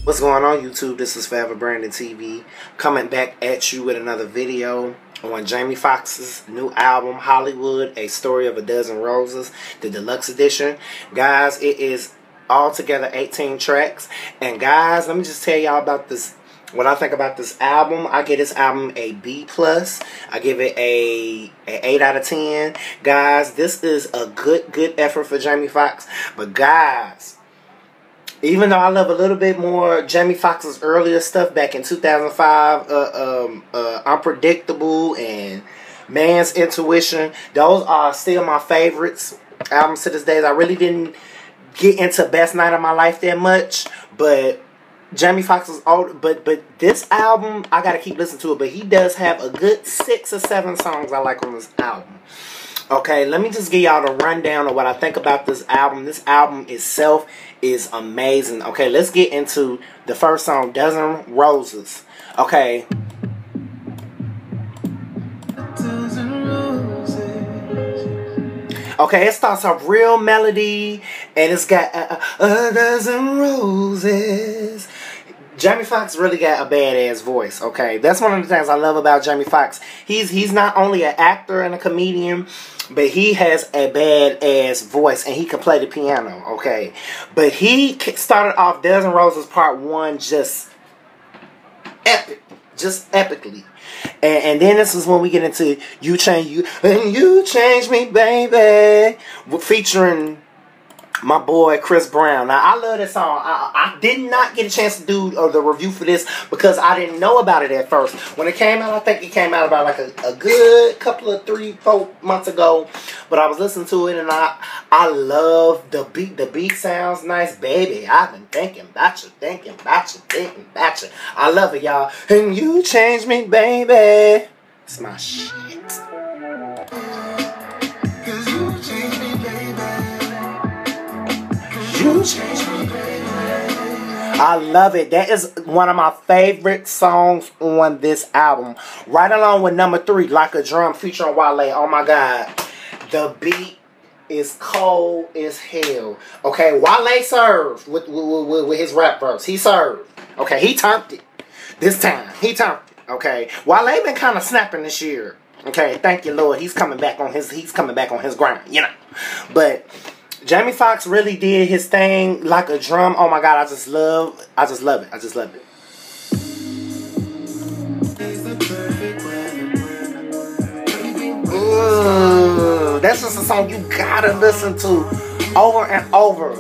What's going on, YouTube? This is Forever Brandon TV coming back at you with another video on Jamie Foxx's new album, Hollywood, A Story of a Dozen Roses, the deluxe edition. Guys, it is altogether 18 tracks. And guys, let me just tell y'all about this. What I think about this album, I give this album a B+. I give it a 8 out of 10. Guys, this is a good effort for Jamie Foxx. But guys, even though I love a little bit more Jamie Foxx's earlier stuff back in 2005, Unpredictable and Man's Intuition, those are still my favorites albums to this day. I really didn't get into Best Night of My Life that much, but Jamie Foxx's old, but this album, I gotta keep listening to it, but he does have a good 6 or 7 songs I like on this album. Okay, let me just give y'all the rundown of what I think about this album. This album itself is amazing. Okay, let's get into the first song, Dozen Roses. Okay. Okay, it starts off real melody, and it's got a dozen roses. Jamie Foxx really got a badass voice, okay? That's one of the things I love about Jamie Foxx. He's not only an actor and a comedian, but he has a badass voice, and he can play the piano, okay? But he started off Dozen Roses Part 1 just epic. Just epically. And then this is when we get into You Change Me, Baby, featuring my boy Chris Brown. Now, I love this song. I did not get a chance to do the review for this because I didn't know about it at first. When it came out, I think it came out about like a good couple of 3-4 months ago. But I was listening to it and I love the beat. The beat sounds nice. Baby, I've been thinking about you, thinking about you, thinking about you. I love it, y'all. And you change me, baby. It's my shit. I love it. That is one of my favorite songs on this album. Right along with number 3, Like a Drum, featuring Wale. Oh my God. The beat is cold as hell. Okay, Wale served with his rap verse. He served. Okay, he turned it. This time. He turned it. Okay. Wale been kind of snapping this year. Okay, thank you, Lord. He's coming back on his grind, you know. But Jamie Foxx really did his thing like a drum. Oh my God, I just love it. I just love it. Ooh, that's just a song you gotta listen to over and over.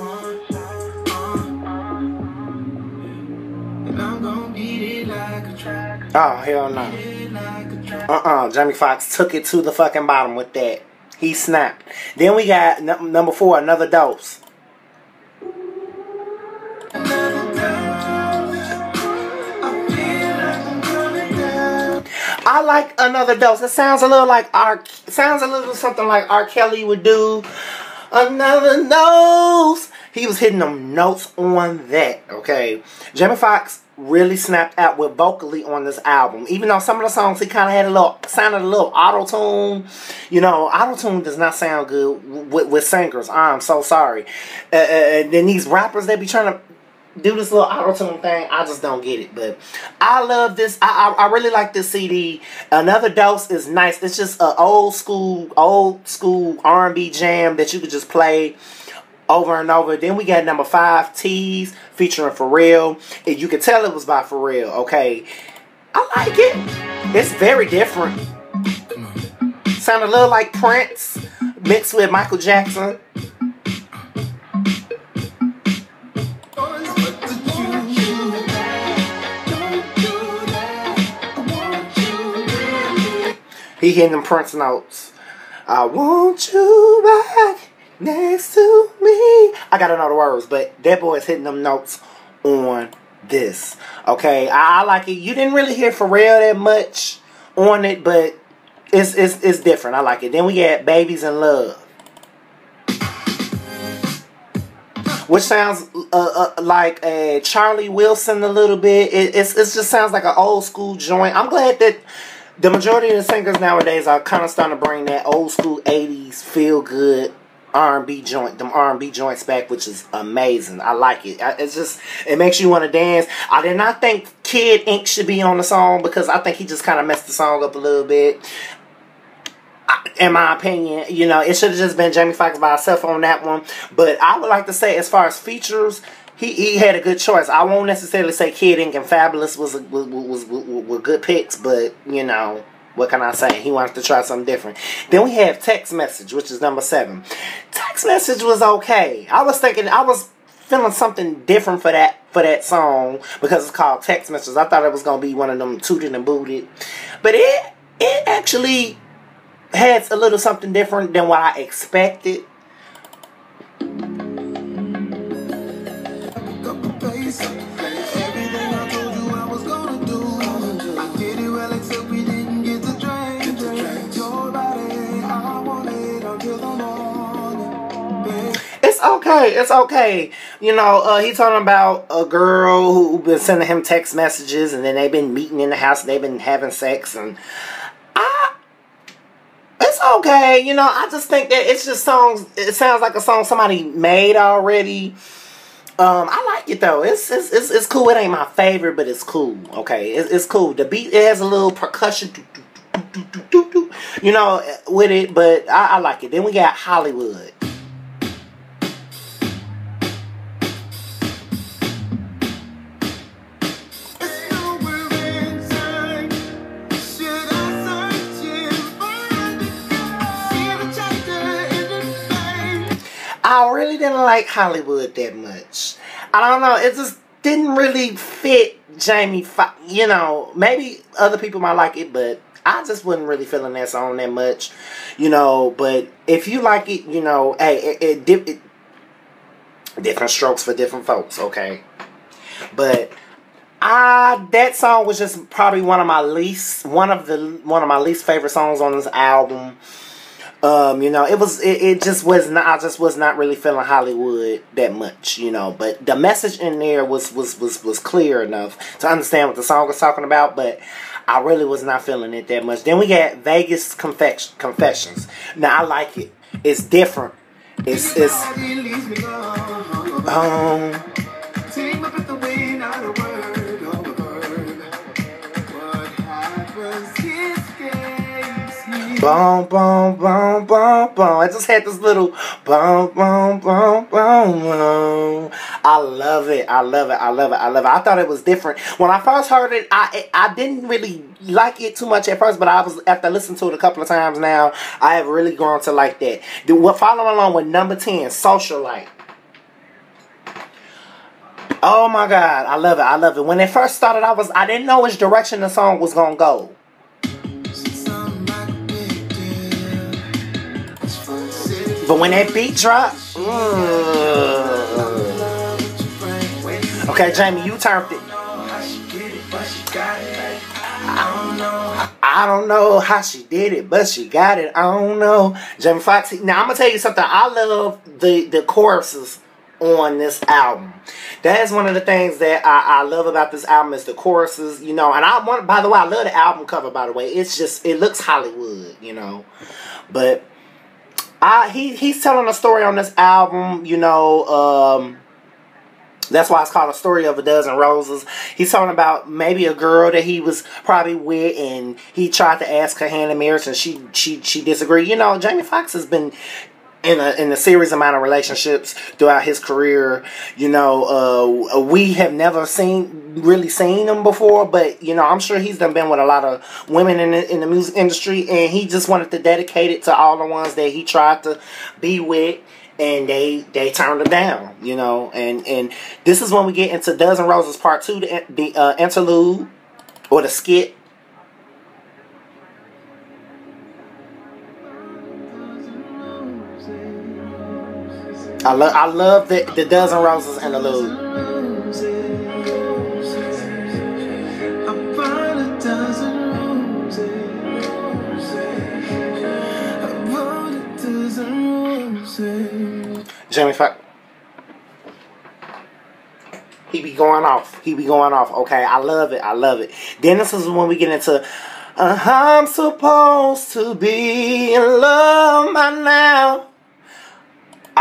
Oh, hell no. Jamie Foxx took it to the fucking bottom with that. He snapped. Then we got number 4, Another Dose. I like Another Dose. It sounds a little like something like R. Kelly would do. Another Dose. He was hitting them notes on that. Okay, Jamie Foxx really snapped out with vocally on this album. Even though some of the songs he kind of had sounded a little auto-tune. You know, auto-tune does not sound good with singers. I'm so sorry. Then these rappers, they be trying to do this little auto-tune thing. I just don't get it. But I love this. I really like this CD. Another Dose is nice. It's just an old school R&B jam that you could just play over and over. Then we got number 5, Tease, featuring Pharrell. And you can tell it was by Pharrell, okay? I like it. It's very different. Sound a little like Prince mixed with Michael Jackson. He hitting them Prince notes. I want you back next to me. I gotta know the words, but that boy's hitting them notes on this. Okay, I like it. You didn't really hear Pharrell that much on it, but it's different. I like it. Then we got Babies in Love, which sounds like a Charlie Wilson a little bit. It just sounds like an old school joint. I'm glad that the majority of the singers nowadays are kind of starting to bring that old school 80s feel good R&B joint, them R&B joints back, which is amazing. I like it. It's just, it makes you want to dance. I did not think Kid Ink should be on the song because I think he just kind of messed the song up a little bit. In my opinion, you know, it should have just been Jamie Foxx by himself on that one. But I would like to say, as far as features, he had a good choice. I won't necessarily say Kid Ink and Fabulous were good picks, but you know, what can I say? He wanted to try something different. Then we have Text Message, which is number 7. Text Message was okay. I was feeling something different for that song because it's called Text Message. I thought it was gonna be one of them tooted and booted, but it actually has a little something different than what I expected. It's okay. You know, he's talking about a girl who been sending him text messages, and then they've been meeting in the house, and they've been having sex, and it's okay. You know, I just think that it's just songs. It sounds like a song somebody made already. I like it though. It's cool. It ain't my favorite, but it's cool. Okay, it's cool. The beat, it has a little percussion, you know, with it, but I like it. Then we got Hollywood. I really didn't like Hollywood that much. I don't know. It just didn't really fit Jamie Foxx. You know, maybe other people might like it, but I just wasn't really feeling that song that much. You know, but if you like it, you know, hey, different strokes for different folks, okay? But that song was just probably one of my least favorite songs on this album. You know, it just was not. I just was not really feeling Hollywood that much, you know. But the message in there was clear enough to understand what the song was talking about. But I really was not feeling it that much. Then we got Vegas Confessions. Now I like it. It's different. It's boom, boom, boom, boom, boom. I just had this little boom, boom, boom, boom, boom. I love it. I love it. I love it. I love it. I thought it was different. When I first heard it, I didn't really like it too much at first, but after listening to it a couple of times now, I have really grown to like that. Following along with number 10, Socialite. Oh my God, I love it. I love it. When it first started, I didn't know which direction the song was gonna go. But when that beat dropped, okay, Jamie, you turned it. I don't know how she did it, but she got it. I don't know. Jamie Foxx. Now I'm gonna tell you something. I love the choruses on this album. That is one of the things that I love about this album is the choruses, you know. And by the way, I love the album cover. By the way, it looks Hollywood, you know, but. He's telling a story on this album, you know, that's why it's called A Story of a Dozen Roses. He's talking about maybe a girl that he was probably with and he tried to ask her hand in marriage and she disagreed. You know, Jamie Foxx has been in a series amount of relationships throughout his career. You know, we have never really seen him before, but you know, I'm sure he's been with a lot of women in the music industry, and he just wanted to dedicate it to all the ones that he tried to be with, and they turned him down. You know, and this is when we get into Dozen Roses Part 2, the interlude or the skit. I love the Dozen Roses and the Lube. Jamie Foxx. He be going off. Okay, I love it. Then this is when we get into I'm supposed to be in love by now.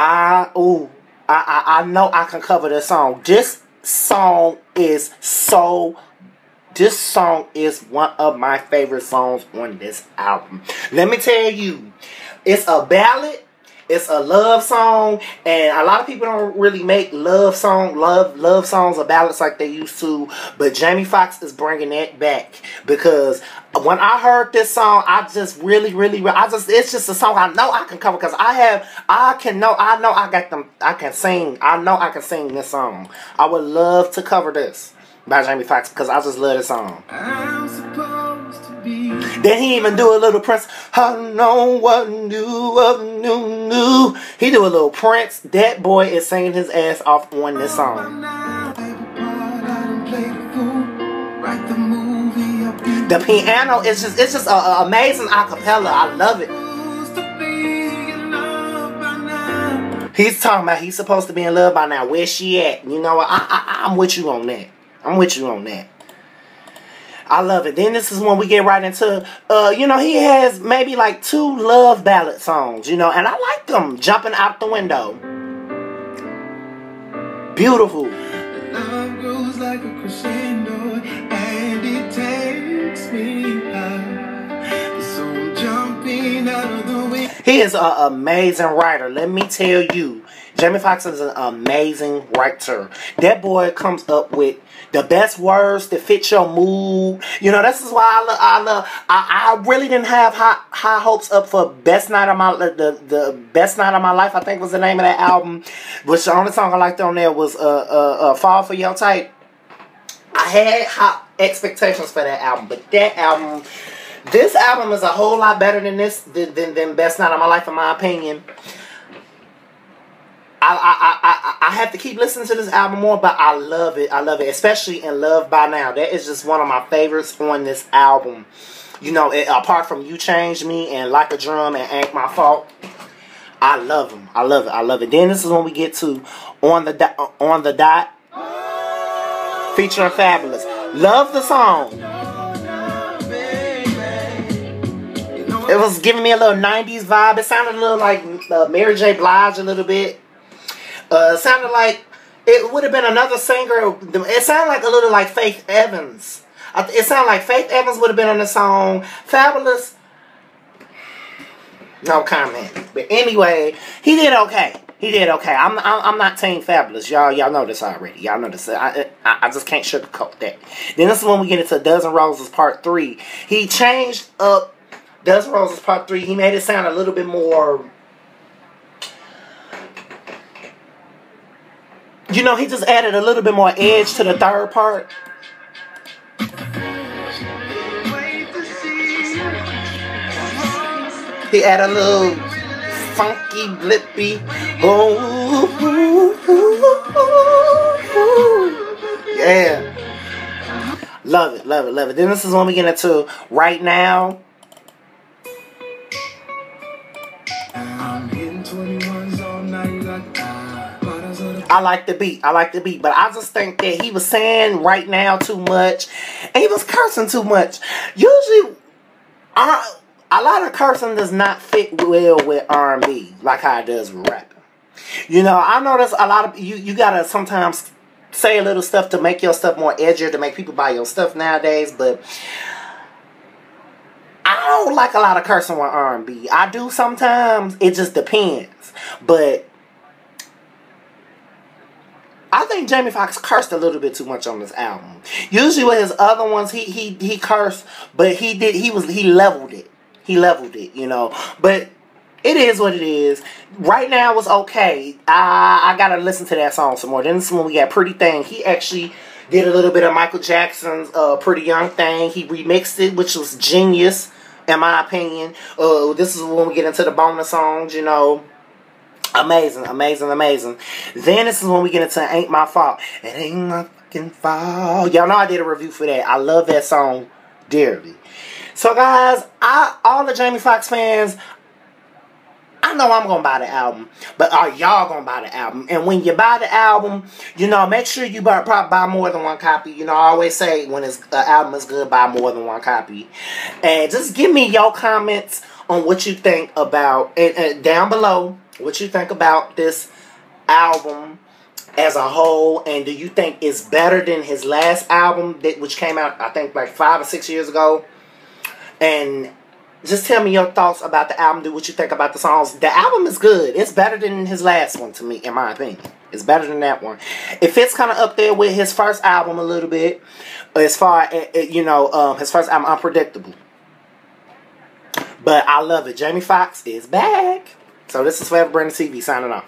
I know I can cover this song. This song is one of my favorite songs on this album. Let me tell you, it's a ballad. It's a love song, and a lot of people don't really make love songs or ballads like they used to. But Jamie Foxx is bringing that back, because when I heard this song, I just it's just a song I know I can cover, because I can sing this song. I would love to cover this by Jamie Foxx, because I just love this song. I'm supposed to be. Then he even do a little Prince. I know what new. He do a little Prince. That boy is singing his ass off on this song. The piano is just a amazing acapella. I love it. He's talking about he's supposed to be in love by now. Where's she at? You know what? I'm with you on that. I love it. Then this is when we get right into, he has maybe like 2 love ballad songs, and I like them. Jumping Out the Window. Beautiful. Love goes like a crescendo, and it takes me high. So I'm jumping out of the window. He is an amazing writer. Let me tell you. Jamie Foxx is an amazing writer. That boy comes up with the best words to fit your mood. This is why I really didn't have high hopes up for Best Night of My the Best Night of My Life, I think was the name of that album. Which the only song I liked on there was Fall for Your Type. I had high expectations for that album, but this album is a whole lot better than than Best Night of My Life, in my opinion. I have to keep listening to this album more, but I love it. Especially in Love By Now. That is just one of my favorites on this album. Apart from You Changed Me and Like a Drum and Ain't My Fault. I love them. I love it. Then this is when we get to On the Dot. Featuring Fabulous. Love the song. It was giving me a little 90s vibe. It sounded a little like Mary J. Blige a little bit. Sounded like it would have been another singer. It sounded like a little like Faith Evans. It sounded like Faith Evans would have been on the song. Fabulous. No comment. But anyway, he did okay. I'm not Team Fabulous. Y'all know this already. Y'all know this. I just can't sugarcoat that. Then this is when we get into Dozen Roses Part 3. He changed up Dozen Roses Part 3. He made it sound a little bit more. He just added a little bit more edge to the third part. He added a little funky, blippy. Yeah. Love it. Then this is when we get into Right Now. I like the beat, but I just think that he was saying right now too much, and he was cursing too much. Usually, a lot of cursing does not fit well with R&B, like how it does with rapping. I notice a lot of, you gotta sometimes say a little stuff to make your stuff more edgier, to make people buy your stuff nowadays, but I don't like a lot of cursing with R&B. I do sometimes, it just depends, but I think Jamie Foxx cursed a little bit too much on this album. Usually with his other ones, he cursed, but he leveled it. But it is what it is. Right Now was okay. I gotta listen to that song some more. Then this is when we got Pretty Thing. He actually did a little bit of Michael Jackson's Pretty Young Thing. He remixed it, which was genius, in my opinion. This is when we get into the bonus songs, Amazing. Then this is when we get into Ain't My Fault. It ain't my fucking fault. Y'all know I did a review for that. I love that song dearly. So guys, all the Jamie Foxx fans, I know I'm going to buy the album. But are y'all going to buy the album? And when you buy the album, make sure you buy more than one copy. I always say when an album is good, buy more than one copy. And just give me your comments on what you think about, and down below. what you think about this album as a whole, and do you think it's better than his last album, which came out, I think, like 5 or 6 years ago? And just tell me your thoughts about the album. Do what you think about the songs. The album is good. It's better than his last one, to me, in my opinion. It's better than that one. It fits kind of up there with his first album a little bit, as far as, his first album, Unpredictable. But I love it. Jamie Foxx is back. So this is Forever Brandon TV signing off.